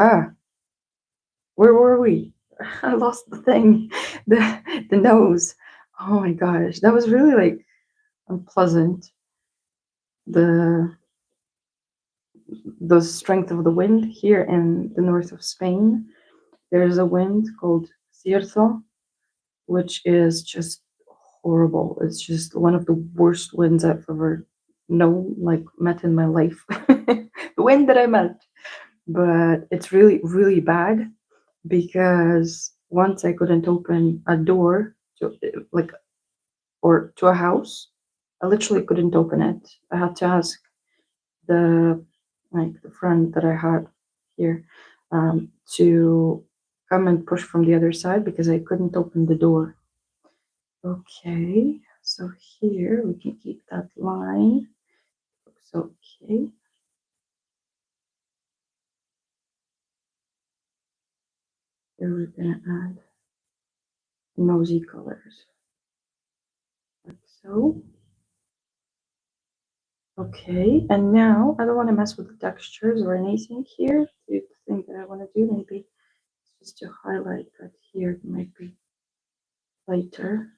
Ah, where were we? I lost the thing. The nose. Oh my gosh, that was really like unpleasant. The the strength of the wind here in the north of Spain. There's a wind called Cierzo, which is just horrible. It's just one of the worst winds I've ever known, like met in my life. The wind that I met. But it's really, really bad because once I couldn't open a door to like or to a house. I literally couldn't open it. I had to ask the the friend that I had here to come and push from the other side because I couldn't open the door. Okay, so here we can keep that line. Looks okay. Here we're gonna add nosy colors like so. Okay, and now I don't want to mess with the textures or anything here. The thing that I want to do maybe is just to highlight that here it might be lighter.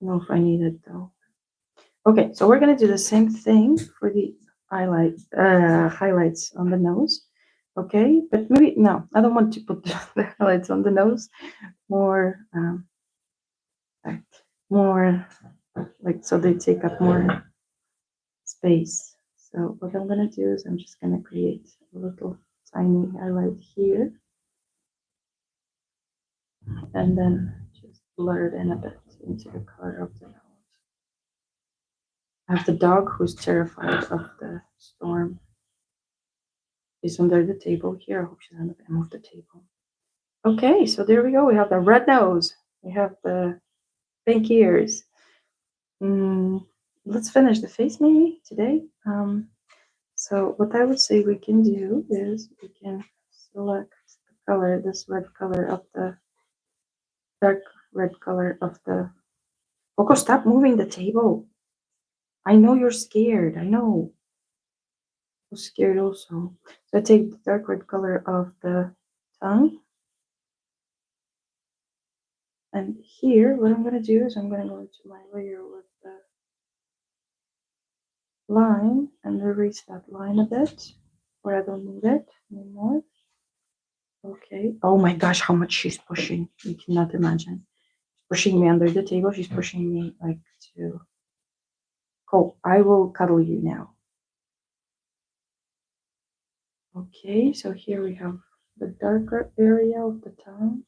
I don't know if I need it though. Okay, so we're gonna do the same thing for the highlights on the nose. Okay, but maybe no, I don't want to put the highlights on the nose. More, sorry, more like so they take up more space. So what I'm gonna do is I'm just gonna create a little tiny highlight here and then just blur it in a bit into the color of the nose. I have the dog who's terrified of the storm. She's under the table here. I hope she's on the bottom of the table. Okay, so there we go. We have the red nose. We have the pink ears. Let's finish the face maybe today. So what I would say we can do is we can select the color, this red color of the dark red color of the. Coco, stop moving the table. I know you're scared. I know. I'm scared also. So I take the dark red color of the tongue. And here, what I'm going to do is I'm going to go into my layer with the line and erase that line a bit, where I don't need it anymore. Okay. Oh my gosh, how much she's pushing. You cannot imagine. She's pushing me under the table. She's pushing me like to. Oh, I will cuddle you now. Okay, so here we have the darker area of the tongue.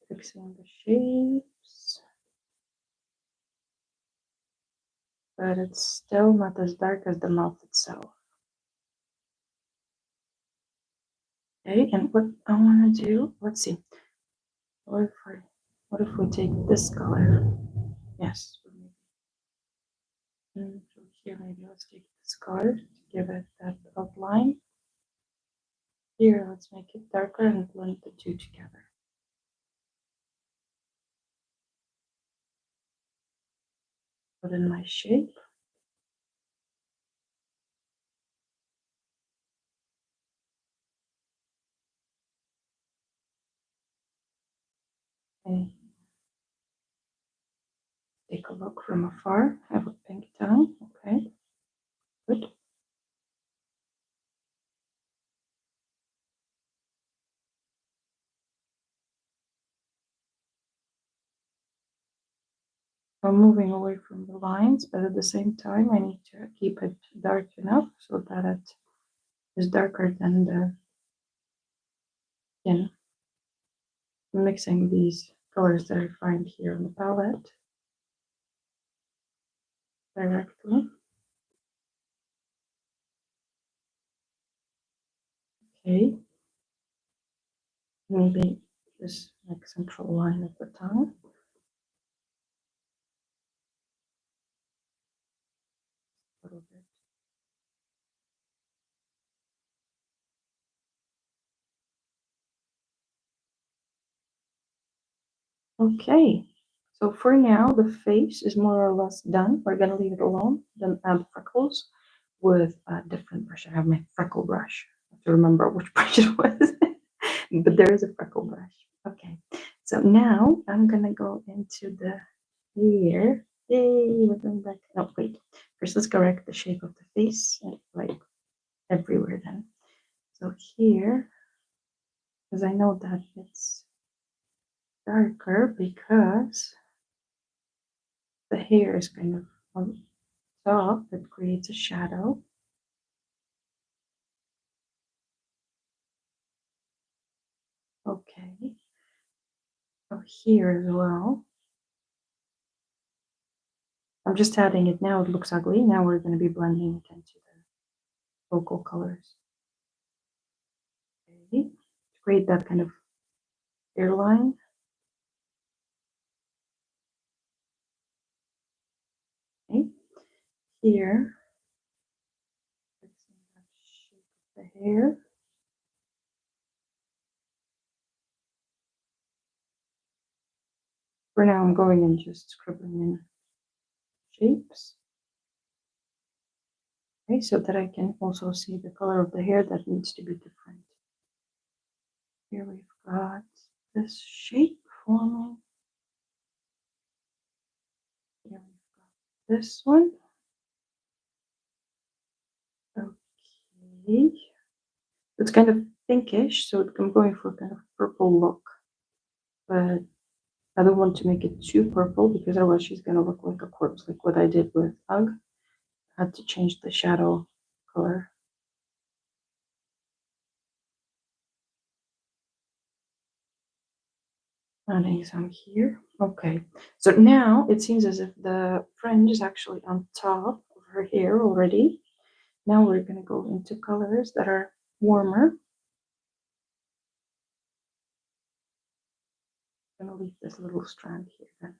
Fixing the shapes. But it's still not as dark as the mouth itself. Okay, and what I want to do, let's see. What if we take this color? Yes. So here maybe let's take this color to give it that outline. Here let's make it darker and blend the two together. Put in my shape. Okay. Take a look from afar. I have a pink tongue. Okay. Good. I'm moving away from the lines, but at the same time, I need to keep it dark enough so that it is darker than the skin. I'm mixing these colors that I find here on the palette directly. Okay. Maybe this like central line of the tongue. A little bit. Okay, So for now, the face is more or less done. We're gonna leave it alone, then add freckles with a different brush. I have my freckle brush. I have to remember which brush it was, but there is a freckle brush. Okay, so now I'm gonna go into the hair. Yay, we're going back. No, wait. First, let's correct the shape of the face, like everywhere then. So here, because I know that it's darker because the hair is kind of on top, it creates a shadow. Okay, so here as well. I'm just adding it now, it looks ugly. Now we're going to be blending it into the local colors. Okay, to create that kind of hairline. Okay, here, fixing that shape of the hair. For now, I'm going and just scribbling in shapes. Okay, so that I can also see the color of the hair that needs to be different. Here we've got this shape forming. Here we've got this one. Okay. It's kind of pinkish, so I'm going for kind of purple look. But I don't want to make it too purple because otherwise she's gonna look like a corpse, like what I did with Ugg. I had to change the shadow color. Adding some here. Okay, so now it seems as if the fringe is actually on top of her hair already. Now we're gonna go into colors that are warmer. I'm gonna leave this little strand here then.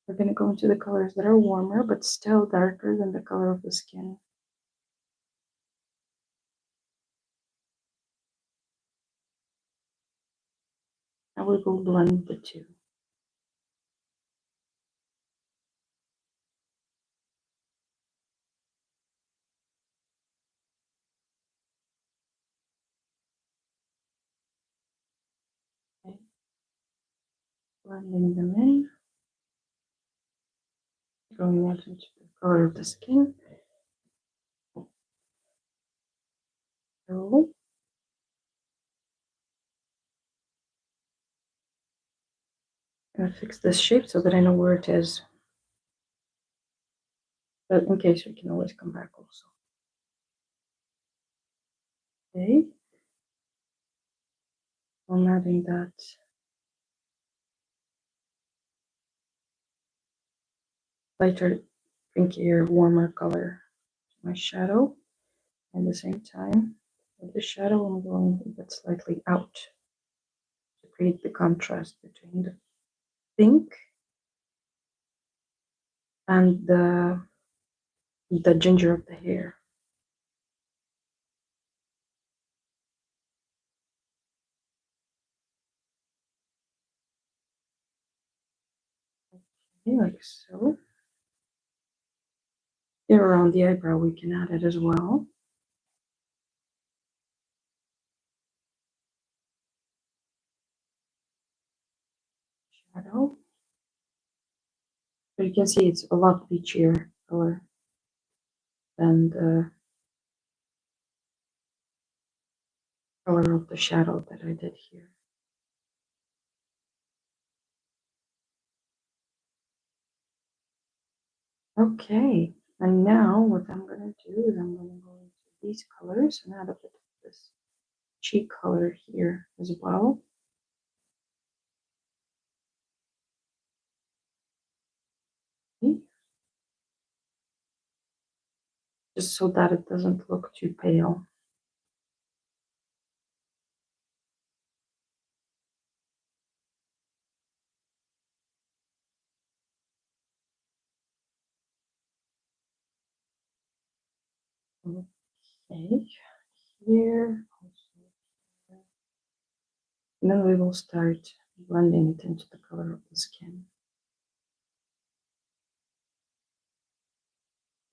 We're gonna go into the colors that are warmer but still darker than the color of the skin. Now we will blend the two. Okay. Blending them in. Going out into the color of the skin. So I'm gonna fix this shape so that I know where it is. But in case we can always come back also. Okay. I'm adding that lighter, pinkier, warmer color to my shadow. At the same time, with the shadow, I'm going a bit slightly out to create the contrast between the pink and the ginger of the hair. Okay, like so. Here around the eyebrow, we can add it as well. Shadow. So you can see it's a lot peachier color than the color of the shadow that I did here. Okay, and now what I'm gonna do is I'm gonna go into these colors and add a bit of this cheek color here as well. Okay. Just so that it doesn't look too pale. Okay, here, and then we will start blending it into the color of the skin.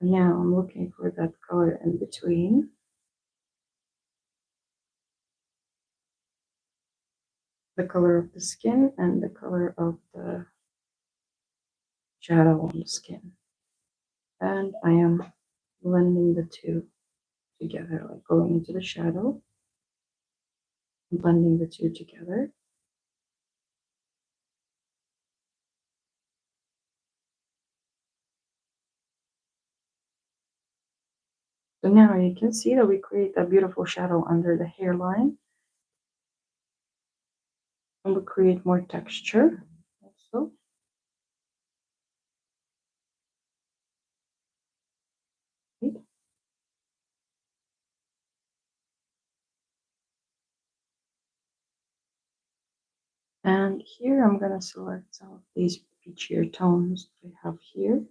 And now I'm looking for that color in between. The color of the skin and the color of the shadow on the skin. And I am blending the two together, like going into the shadow, blending the two together. So now you can see that we create a beautiful shadow under the hairline. And we create more texture also. Right. And here I'm going to select some of these peachier tones I have here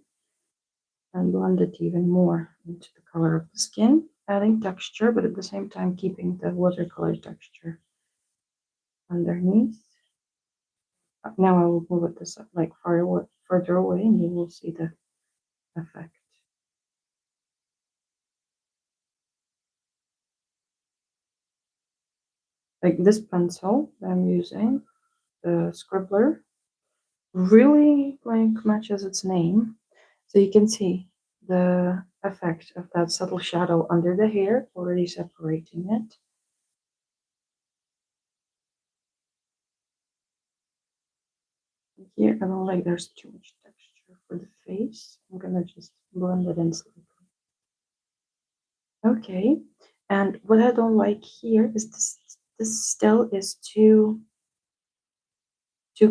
and blend it even more into the color of the skin, adding texture, but at the same time keeping the watercolor texture underneath. Now I will move it this like further away, and you will see the effect. Like this pencil that I'm using, the scribbler, really like matches its name. So you can see the effect of that subtle shadow under the hair, already separating it. Here, I don't like there's too much texture for the face. I'm gonna just blend it in slightly. Okay, and what I don't like here is this still is too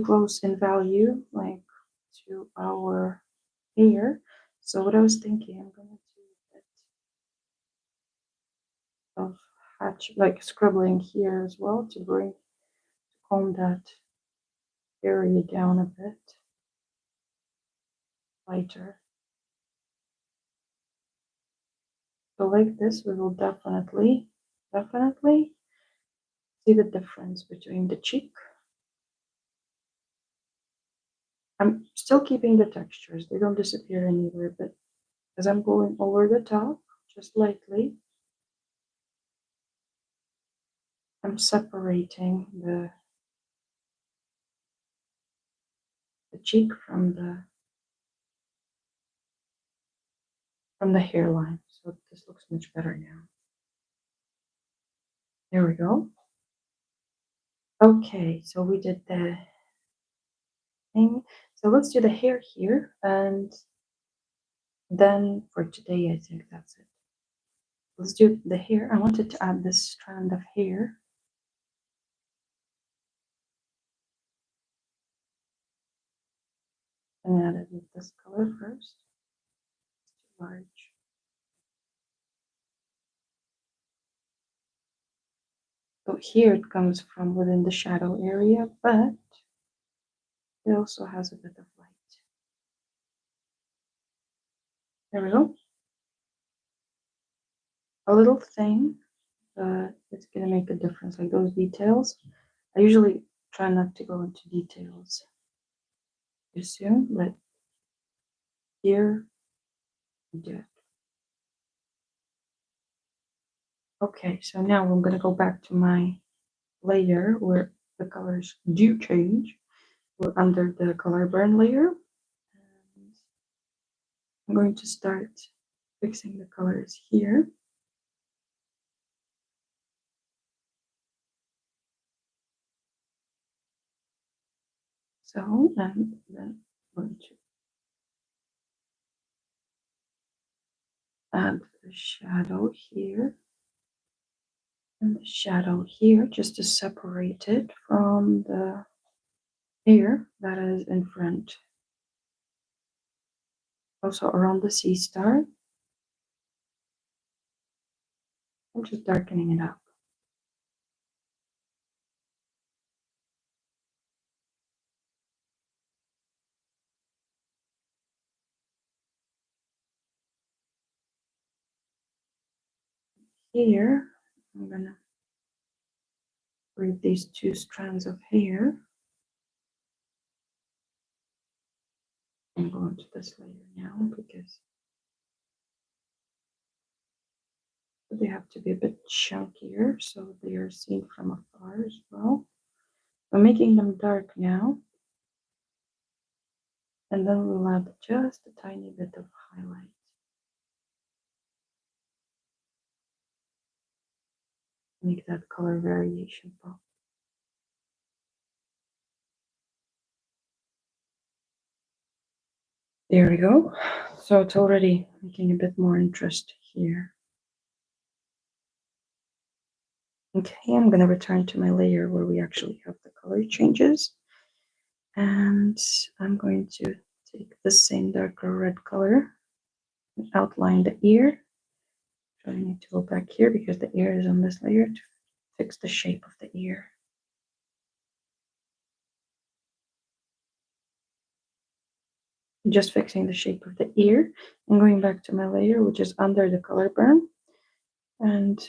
close in value, like to our hair. So what I was thinking, I'm gonna do a bit of hatch, like scribbling here as well to comb that area down a bit lighter. So like this, we will definitely see the difference between the cheek. I'm still keeping the textures, they don't disappear anywhere, but as I'm going over the top, just lightly, I'm separating the cheek from the hairline. So this looks much better now. There we go. Okay, so we did the thing. So let's do the hair here, and then for today, I think that's it. Let's do the hair. I wanted to add this strand of hair. And add it with this color first. It's too large. So here it comes from within the shadow area, but it also has a bit of light. There we go. A little thing, but it's gonna make a difference. Like those details. I usually try not to go into details too soon, but here we did. Okay, so now I'm gonna go back to my layer where the colors do change. We're under the color burn layer. And I'm going to start fixing the colors here. So, and then I'm going to add the shadow here and the shadow here just to separate it from the hair that is in front. Also around the sea star. I'm just darkening it up. Here, I'm gonna braid these two strands of hair. I'm going to this layer now because They have to be a bit chunkier so they are seen from afar as well. I'm making them dark now. And then we'll add just a tiny bit of highlight. Make that color variation pop. There we go. So it's already making a bit more interest here. Okay, I'm going to return to my layer where we actually have the color changes. And I'm going to take the same darker red color and outline the ear. So I need to go back here because the ear is on this layer to fix the shape of the ear. Just fixing the shape of the ear and going back to my layer, which is under the color burn. And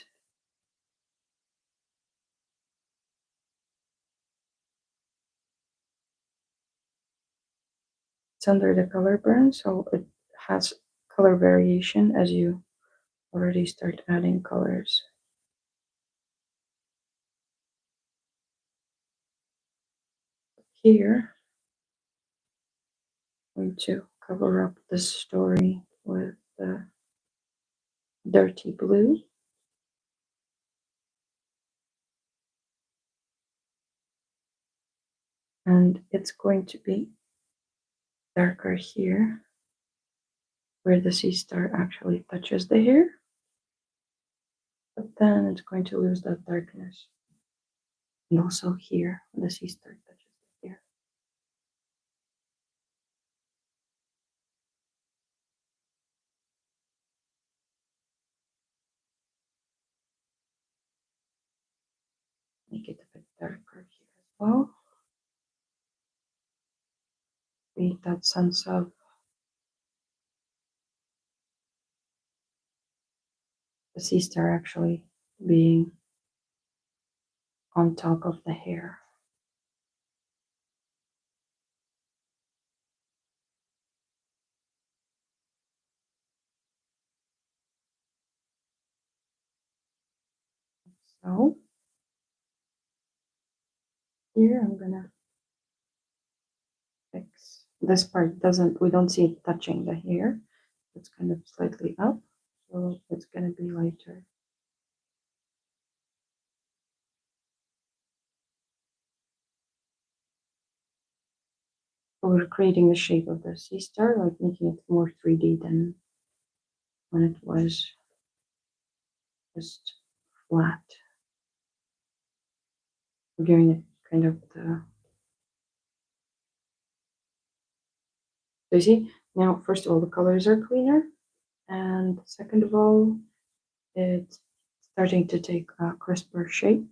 it's under the color burn, so it has color variation as you already start adding colors. Here, I'm going to cover up the story with the dirty blue. And it's going to be darker here, where the sea star actually touches the hair. But then it's going to lose that darkness. And also here, when the sea star touches the hair. Make it a bit darker here as well. Create that sense of the sea star actually being on top of the hair. So here I'm gonna fix this part. We don't see it touching the hair. It's kind of slightly up, so it's gonna be lighter. We're creating the shape of the sea star, like making it more 3D than when it was just flat. We're giving it kind of the. So you see, now first of all, the colors are cleaner, and second of all, it's starting to take a crisper shape.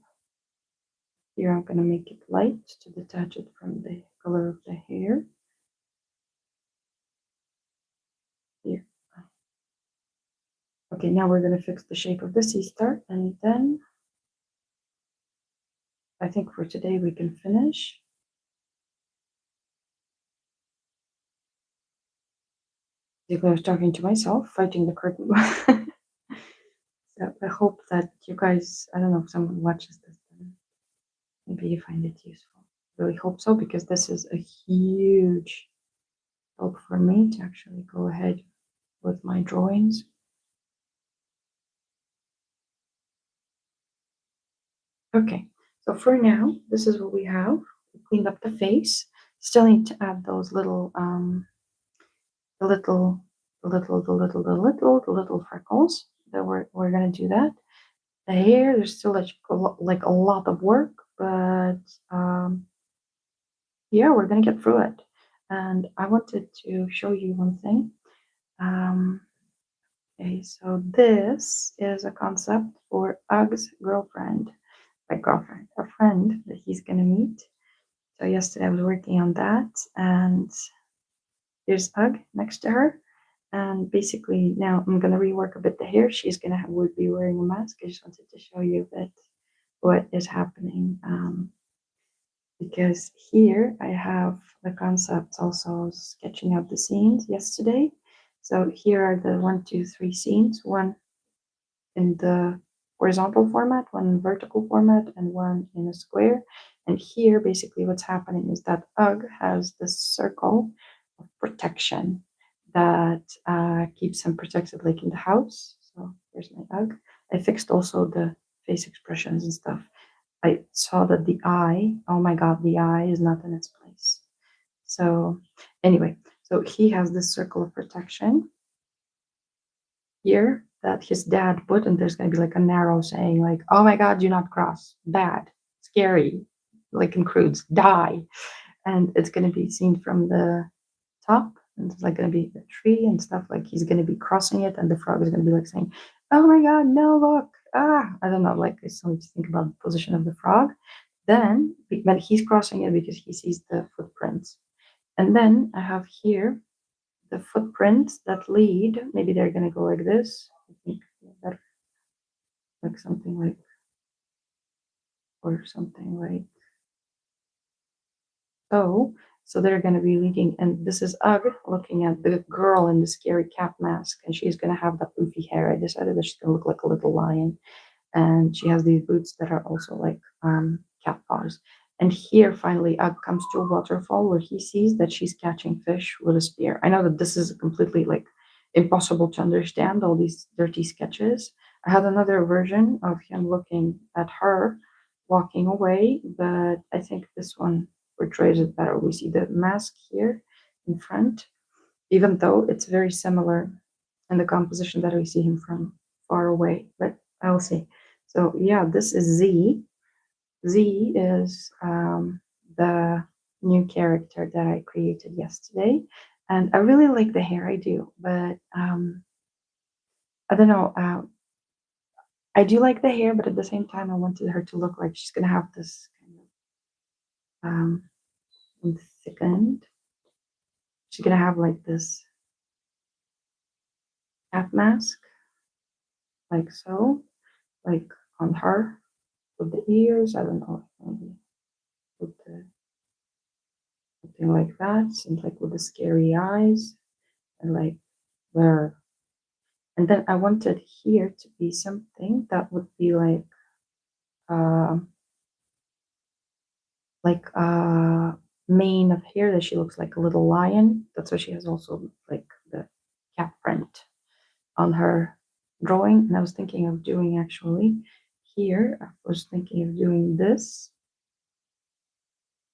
Here I'm going to make it light to detach it from the color of the hair. Here. Okay, now we're going to fix the shape of the sea star, and then I think for today we can finish. I was talking to myself, fighting the curtain. So I hope that you guys, I don't know if someone watches this, maybe you find it useful. Really hope so, because this is a huge help for me to actually go ahead with my drawings. Okay, so for now, this is what we have. We cleaned up the face. Still need to add those little, the little freckles. That we're gonna do that. The hair, there's still like a lot of work, but yeah, we're gonna get through it. And I wanted to show you one thing. Okay, so this is a concept for Ug's girlfriend, a friend that he's gonna meet. So yesterday I was working on that, and there's Ug next to her. And basically now I'm gonna rework a bit the hair. She's gonna would be wearing a mask. I just wanted to show you a bit what is happening. Because here I have the concepts also sketching out the scenes yesterday. So here are the 1, 2, 3 scenes. One in the horizontal format, one in vertical format, and one in a square. And here, basically, what's happening is that UGG has this circle of protection that keeps him protected, like in the house. So here's my UGG. I fixed also the face expressions and stuff. I saw that the eye, oh my God, the eye is not in its place. So anyway, so he has this circle of protection here that his dad put, and there's going to be like an arrow saying like, oh my God, do not cross, bad, scary, like in crudes, die. And it's going to be seen from the top, and it's like going to be a tree and stuff, like he's going to be crossing it, and the frog is going to be like saying, oh my God, no, look, I don't know, like I still need to think about the position of the frog. Then, but he's crossing it because he sees the footprints. And then I have here the footprints that lead, maybe they're going to go like this. I think better, like something like, or something like so. So they're going to be leading, and this is Ugg looking at the girl in the scary cat mask, and she's going to have that poofy hair. I decided that she's going to look like a little lion, and she has these boots that are also like cat paws. And here, finally, Ugg comes to a waterfall where he sees that she's catching fish with a spear. I know that this is completely like impossible to understand, all these dirty sketches. I had another version of him looking at her walking away, but I think this one portrays it better. We see the mask here in front, even though it's very similar in the composition that we see him from far away, but I will see. So yeah, this is Z. Z is the new character that I created yesterday, and I really like the hair. I do, but I don't know. I do like the hair, but at the same time, I wanted her to look like she's gonna have this kind of thickened. She's gonna have like this half mask, like so, like on her with the ears. I don't know, maybe with the something like that, seems like with the scary eyes and like there. And then I wanted here to be something that would be uh mane of hair that she looks like a little lion. That's why she has also like the cat print on her drawing. And I was thinking of doing actually here, I was thinking of doing this,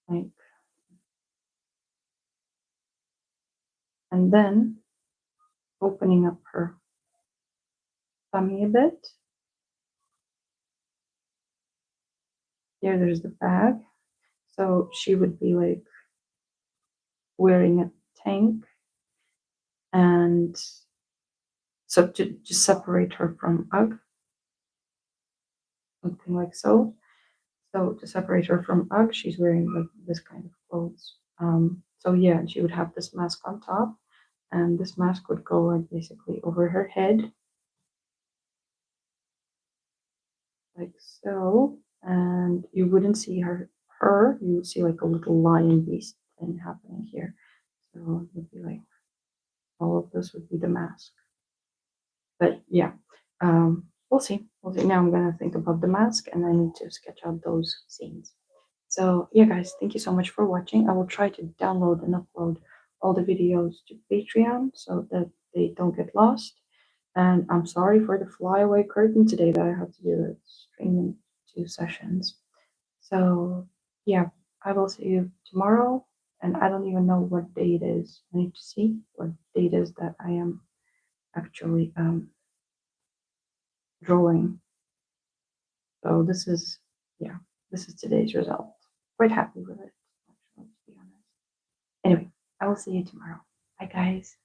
like, and then opening up her tummy a bit. Here there's the bag. So she would be like wearing a tank, and so to just separate her from Ugg, something like so. So to separate her from Ugg, she's wearing like this kind of clothes. So yeah, she would have this mask on top, and this mask would go like basically over her head, like so, and you wouldn't see her. You would see like a little lion beast thing happening here. So it would be like all of this would be the mask. But yeah, we'll see. We'll see. Now I'm gonna think about the mask, and I need to sketch out those scenes. So yeah, guys, thank you so much for watching. I will try to download and upload all the videos to Patreon so that they don't get lost. And I'm sorry for the flyaway curtain today that I have to do it stream in 2 sessions. So yeah, I will see you tomorrow. And I don't even know what day it is. I need to see what date it is that I am actually drawing. So this is, yeah, this is today's result. Quite happy with it, actually, to be honest. Anyway, I will see you tomorrow. Bye, guys.